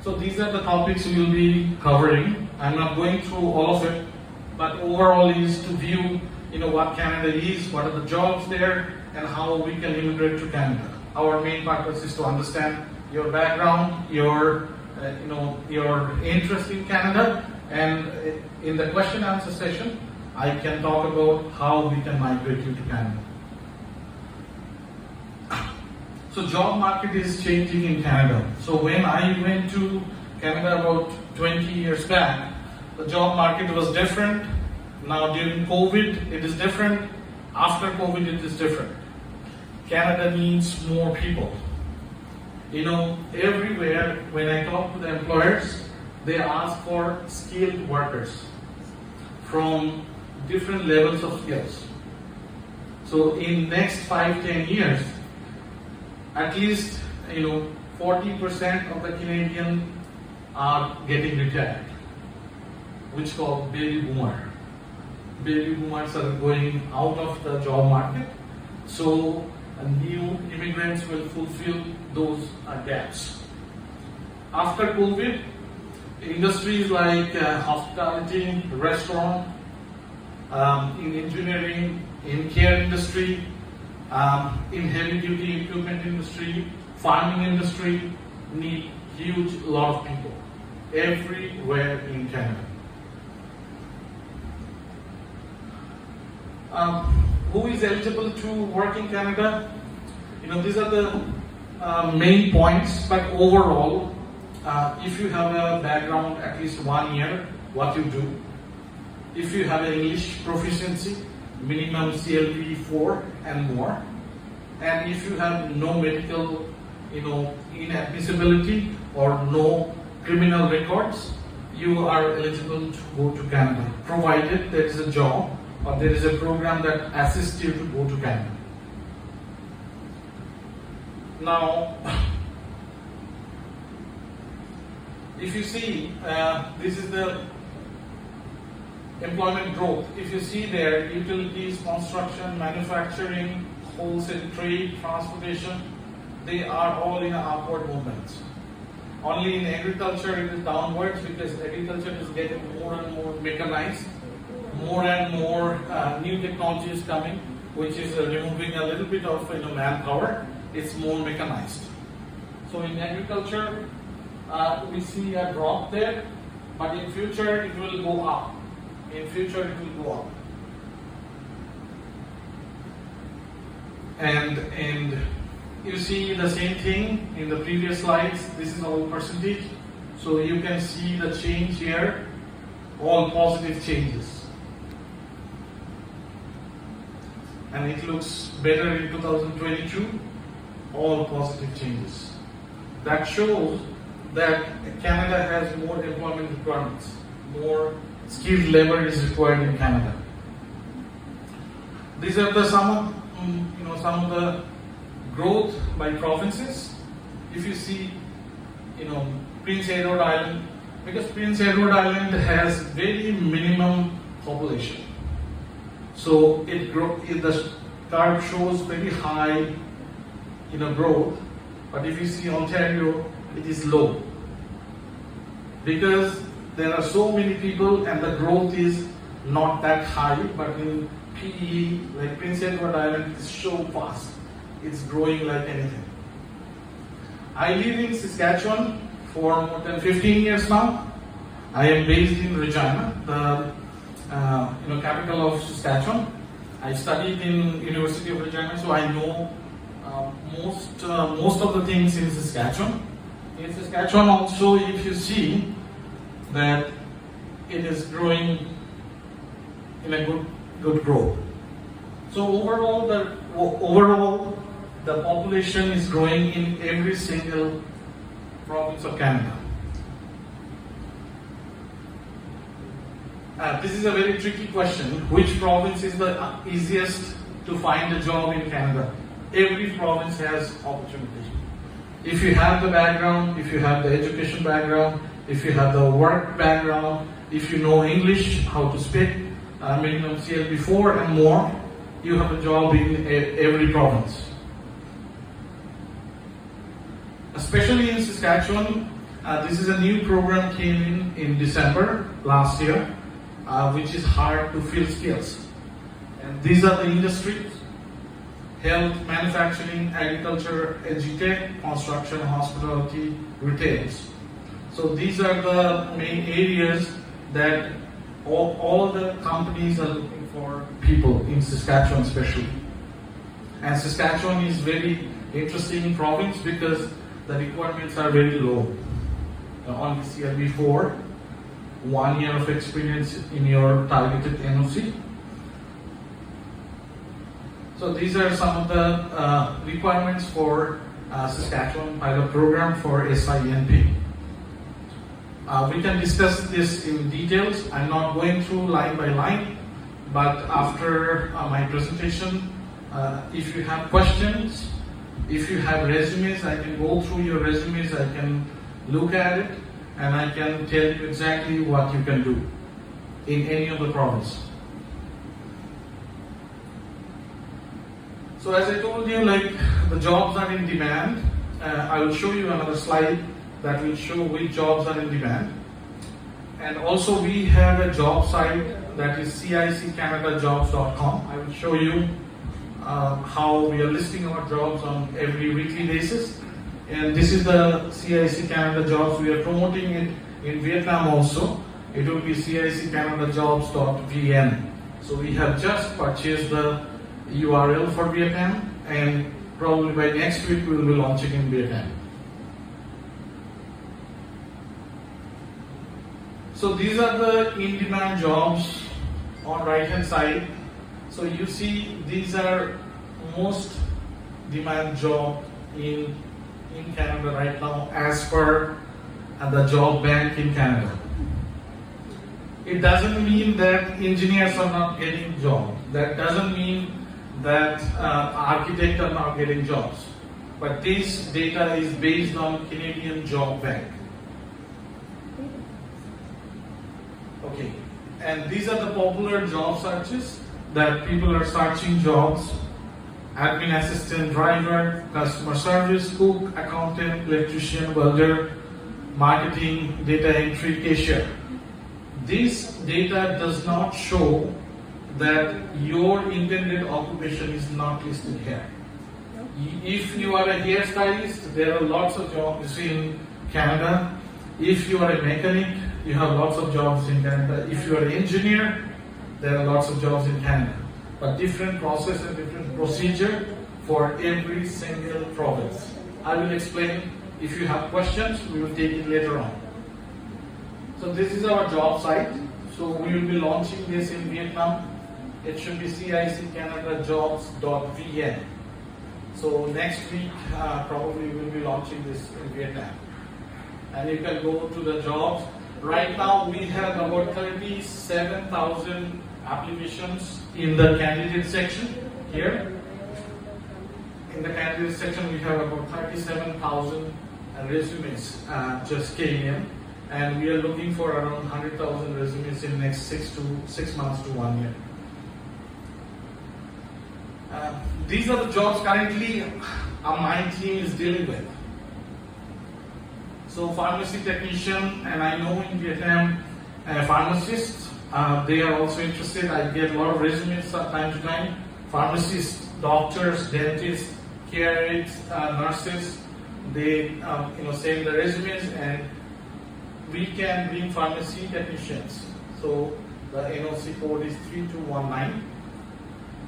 So these are the topics we will be covering. I'm not going through all of it, but overall is to view, what Canada is, what are the jobs there, and how we can immigrate to Canada. Our main purpose is to understand your background, your interest in Canada, and in the question answer session, I can talk about how we can migrate you to Canada. So job market is changing in Canada. So when I went to Canada about 20 years back, the job market was different. Now during COVID, it is different. After COVID, it is different. Canada needs more people. Everywhere when I talk to the employers, they ask for skilled workers from different levels of skills. So in next 5-10 years, at least 40% of the Canadians are getting retired, which called baby boomer. Baby boomers are going out of the job market, so new immigrants will fulfill those gaps. After COVID, industries like hospitality, restaurant, in engineering, in care industry, in heavy duty equipment industry, farming industry need huge lot of people everywhere in Canada. Who is eligible to work in Canada? These are the main points, but overall, if you have a background at least 1 year, what you do. If you have English proficiency, minimum CLB 4 and more, and if you have no medical, inadmissibility or no criminal records, you are eligible to go to Canada, provided there is a job or there is a program that assists you to go to Canada. Now, if you see, this is the employment growth. If you see there, utilities, construction, manufacturing, wholesale trade, transportation, they are all in an upward movement. Only in agriculture it is downwards, because agriculture is getting more and more mechanized, more and more new technology is coming, which is removing a little bit of manpower. It's more mechanized. So in agriculture, we see a drop there, but in future it will go up. In future it will go up. And you see the same thing in the previous slides. This is all percentage. So you can see the change here, all positive changes. And it looks better in 2022, all positive changes. That shows that Canada has more employment requirements, more skilled labor is required in Canada. These are the some of the growth by provinces. If you see, Prince Edward Island, because Prince Edward Island has very minimum population, so the curve shows very high, growth. But if you see Ontario, it is low, because there are so many people and the growth is not that high. But in PE, like Prince Edward Island, is so fast. It's growing like anything. I live in Saskatchewan for more than 15 years now. I am based in Regina, the capital of Saskatchewan. I studied in University of Regina, so I know most of the things in Saskatchewan. In Saskatchewan also, if you see that it is growing in a good growth. So overall the population is growing in every single province of Canada. This is a very tricky question. Which province is the easiest to find a job in Canada? Every province has opportunity. If you have the background, if you have the education background, if you have the work background, if you know English, how to speak, minimum CLB 4 and more, you have a job in every province. Especially in Saskatchewan, This is a new program came in December last year, which is hard to fill skills. And these are the industries: health, manufacturing, agriculture, edutech, construction, hospitality, retails. So these are the main areas that all the companies are looking for people in Saskatchewan especially. And Saskatchewan is very interesting province because the requirements are very low. On this year before, 1 year of experience in your targeted NOC. So these are some of the requirements for Saskatchewan pilot program for SINP. We can discuss this in details. I'm not going through line by line, but after my presentation, if you have questions, if you have resumes, I can go through your resumes, I can look at it, and I can tell you exactly what you can do in any of the province. So as I told you, like the jobs are in demand. I will show you another slide that will show which jobs are in demand. And also we have a job site that is ciccanadajobs.com. I will show you how we are listing our jobs on every weekly basis. And this is the CIC Canada jobs. We are promoting it in Vietnam also. It will be ciccanadajobs.vn. So we have just purchased the URL for Vietnam, and probably by next week we will be launching in Vietnam. So these are the in-demand jobs on right-hand side. So you see these are most demand job in Canada right now as per the job bank in Canada. It doesn't mean that engineers are not getting jobs. That doesn't mean that architects are not getting jobs. But this data is based on Canadian Job Bank. Okay, and these are the popular job searches that people are searching jobs: admin assistant, driver, customer service, cook, accountant, electrician, welder, marketing, data entry, cashier. This data does not show that your intended occupation is not listed here. If you are a hairstylist, there are lots of jobs in Canada. If you are a mechanic, you have lots of jobs in Canada. If you are an engineer, there are lots of jobs in Canada. But different process and different procedure for every single province. I will explain. If you have questions, we will take it later on. So this is our job site. So we will be launching this in Vietnam. It should be ciccanadajobs.vn. So next week, probably we'll be launching this in Vietnam. And you can go to the jobs. Right now, we have about 37,000 applications in the candidate section here. In the candidate section, we have about 37,000 resumes just came in. And we are looking for around 100,000 resumes in the next 6 months to 1 year. These are the jobs currently my team is dealing with. So pharmacy technician, and I know in Vietnam, pharmacists, they are also interested. I get a lot of resumes from time to time. Pharmacists, doctors, dentists, care aides, nurses, they send the resumes, and we can bring pharmacy technicians. So the NOC code is 3219.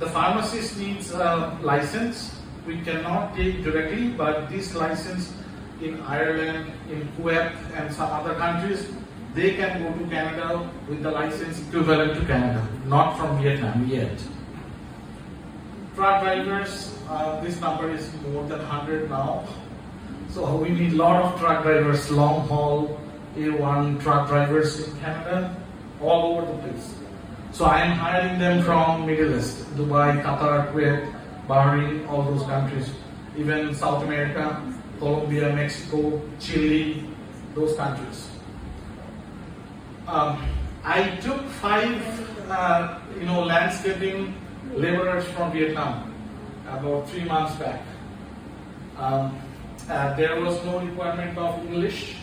The pharmacist needs a license. We cannot take directly, but this license in Ireland, in Kuwait, and some other countries, they can go to Canada with the license equivalent to Canada, not from Vietnam yet. Truck drivers, this number is more than 100 now. So we need a lot of truck drivers, long haul, A1 truck drivers in Canada, all over the place. So I am hiring them from Middle East, Dubai, Qatar, Kuwait, Bahrain, all those countries, even South America, Colombia, Mexico, Chile, those countries. I took 5, landscaping laborers from Vietnam about 3 months back. There was no requirement of English.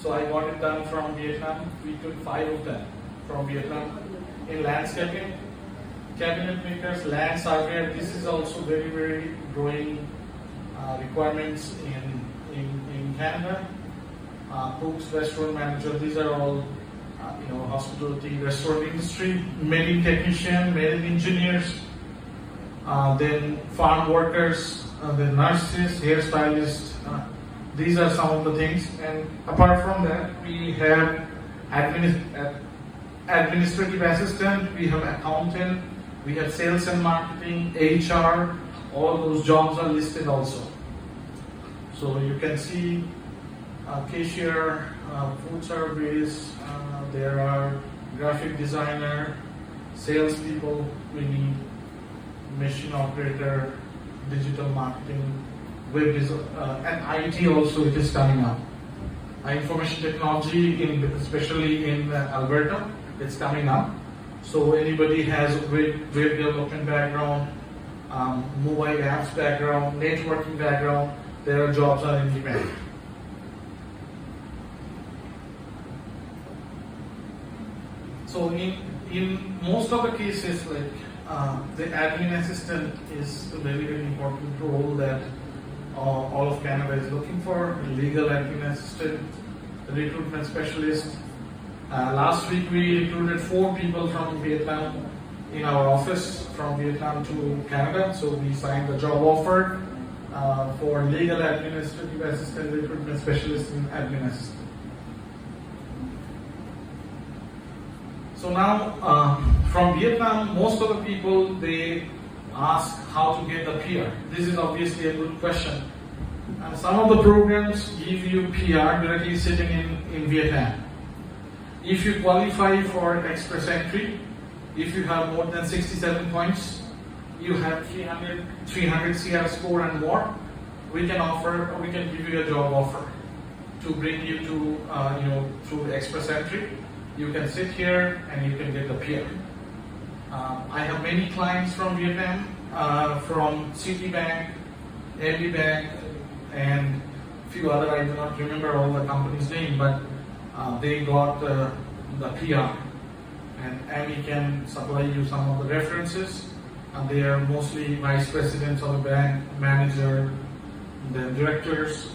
So I got it done from Vietnam. We took 5 of them from Vietnam. In landscaping, cabinet makers, land surveyor, this is also very, very growing requirements in Canada. Cooks, restaurant manager, these are all hospitality, restaurant industry, marine technician, marine engineers, then farm workers, then nurses, hairstylists. These are some of the things. And apart from that, we have administrative assistant, we have accountant, we have sales and marketing, HR, all those jobs are listed also. So you can see cashier, food service, there are graphic designer, salespeople, we need machine operator, digital marketing, web design, and IT also it is coming up. Information technology, especially in Alberta, it's coming up. So anybody has web development background, mobile apps background, networking background, their jobs are in demand. So in most of the cases, like the admin assistant is a very, very important role that all of Canada is looking for. Legal admin assistant, recruitment specialist. Last week we recruited 4 people from Vietnam in our office from Vietnam to Canada. So we signed the job offer for legal administrative assistant, recruitment specialist, and admin assistant. So now, from Vietnam, most of the people, they ask how to get the PR. This is obviously a good question. Some of the programs give you PR directly sitting in Vietnam. If you qualify for express entry, if you have more than 67 points, you have 300 CR score and more, we can give you a job offer to bring you to, through express entry. You can sit here and you can get the PR. I have many clients from Vietnam, from Citibank, MB Bank, and a few other, I do not remember all the company's name, but they got the PR. And Amy can supply you some of the references. And they are mostly vice presidents of the bank, manager, the directors.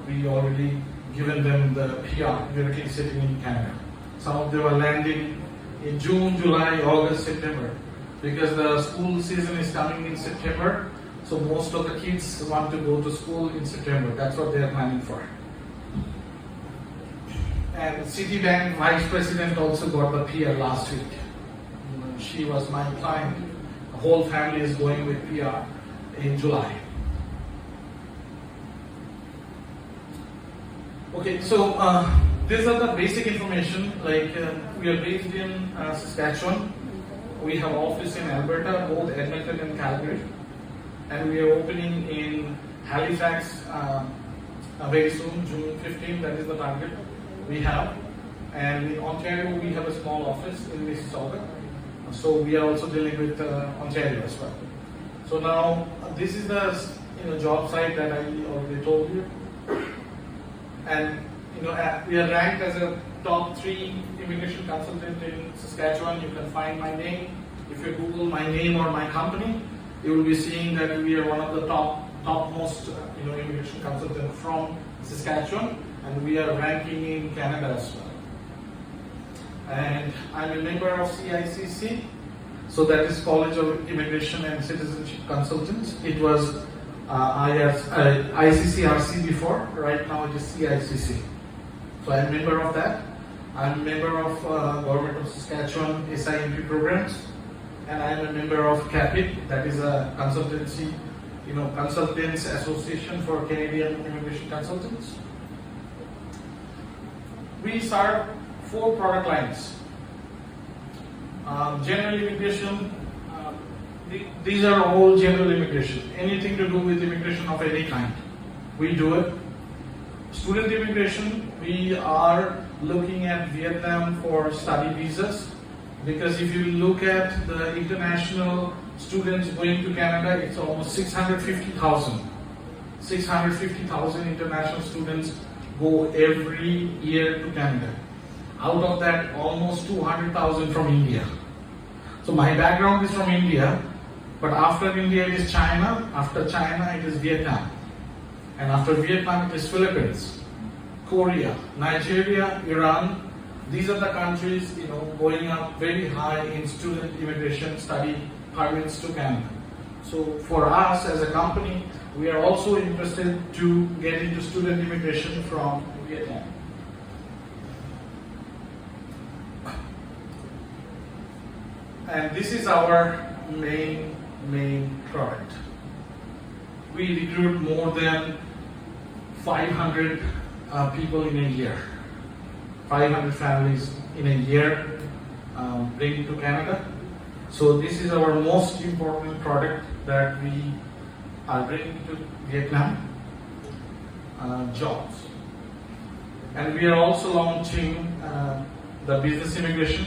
We already given them the PR directly sitting in Canada. Some of them are landing in June, July, August, September. Because the school season is coming in September, so most of the kids want to go to school in September. That's what they are planning for. And Citibank Vice President also got the PR last week. She was my client. The whole family is going with PR in July. Okay, so these are the basic information. Like we are based in Saskatchewan. We have office in Alberta, both Edmonton and Calgary, and we are opening in Halifax very soon, June 15. That is the target we have. And in Ontario, we have a small office in Mississauga. So we are also dealing with Ontario as well. So now this is the job site that I already told you, and we are ranked as a top 3 immigration consultant in Saskatchewan. You can find my name. If you Google my name or my company, you will be seeing that we are one of the topmost immigration consultant from Saskatchewan, and we are ranking in Canada as well. And I'm a member of CICC, so that is College of Immigration and Citizenship Consultants. It was ICCRC before, right now it is CICC. So I'm a member of that. I'm a member of Government of Saskatchewan SIMP programs, and I'm a member of CAPIT, that is a consultancy, Consultants Association for Canadian Immigration Consultants. We serve 4 product lines. General immigration, these are all general immigration. Anything to do with immigration of any kind, we do it. Student immigration, we are looking at Vietnam for study visas, because if you look at the international students going to Canada, it's almost 650,000 international students go every year to Canada. Out of that, almost 200,000 from India. So my background is from India, but after India it is China, after China it is Vietnam, and after Vietnam it is Philippines, Korea, Nigeria, Iran. These are the countries, going up very high in student immigration study permits to Canada. So for us as a company, we are also interested to get into student immigration from Vietnam. And this is our main product. We recruit more than 500 people in a year. 500 families in a year bring to Canada. So this is our most important product that we are bringing to Vietnam, jobs. And we are also launching the business immigration.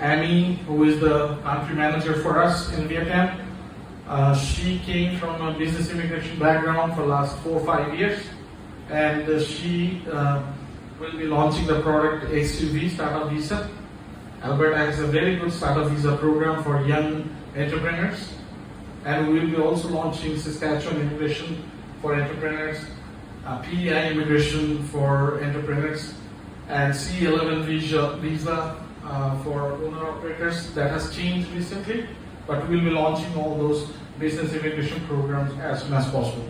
Amy, who is the country manager for us in Vietnam, she came from a business immigration background for the last 4 or 5 years, and she will be launching the product SUV Startup Visa. Alberta has a very good startup visa program for young entrepreneurs, and we will be also launching Saskatchewan immigration for entrepreneurs, PEI immigration for entrepreneurs, and C11 visa for owner-operators. That has changed recently, but we will be launching all those business immigration programs as soon as possible.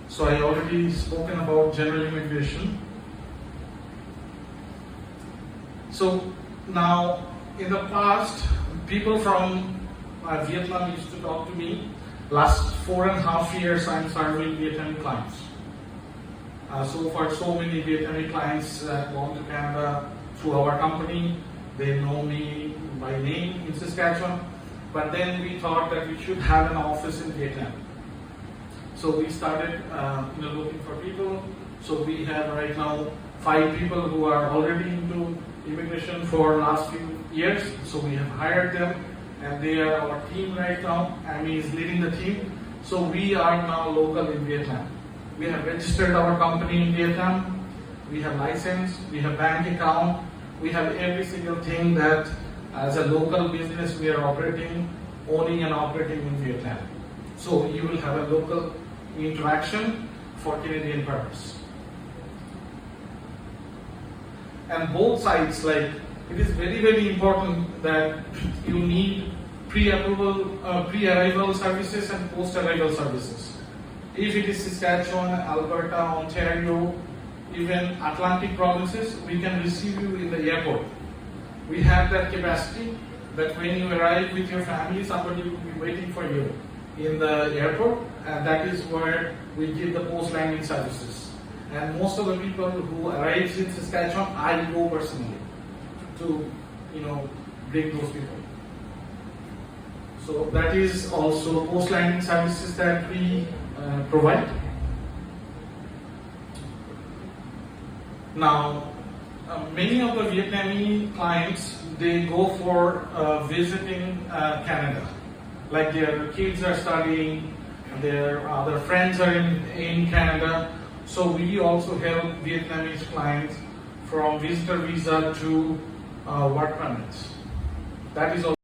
So I already spoken about general immigration. So now, in the past, people from Vietnam used to talk to me. Last 4.5 years, I'm serving Vietnamese clients. So far, so many Vietnamese clients gone to Canada through our company. They know me by name in Saskatchewan. But then we thought that we should have an office in Vietnam. So we started looking for people. So we have right now 5 people who are already into immigration for last few years. So we have hired them, and they are our team right now. Amy is leading the team. So we are now local in Vietnam. We have registered our company in Vietnam. We have license, we have bank account, we have every single thing that as a local business we are owning and operating in Vietnam. So you will have a local interaction for Canadian purpose. And both sides, it is very important that you need pre-arrival services and post-arrival services. If it is Saskatchewan, Alberta, Ontario, even Atlantic provinces, we can receive you in the airport. We have that capacity that when you arrive with your family, somebody will be waiting for you in the airport, and that is where we give the post-landing services. And most of the people who arrive in Saskatchewan, I go personally to, bring those people. So that is also post-landing services that we provide. Now, many of the Vietnamese clients, they go for visiting Canada. Like their kids are studying, their other friends are in Canada. So we also help Vietnamese clients from visitor visa to work permits. That is also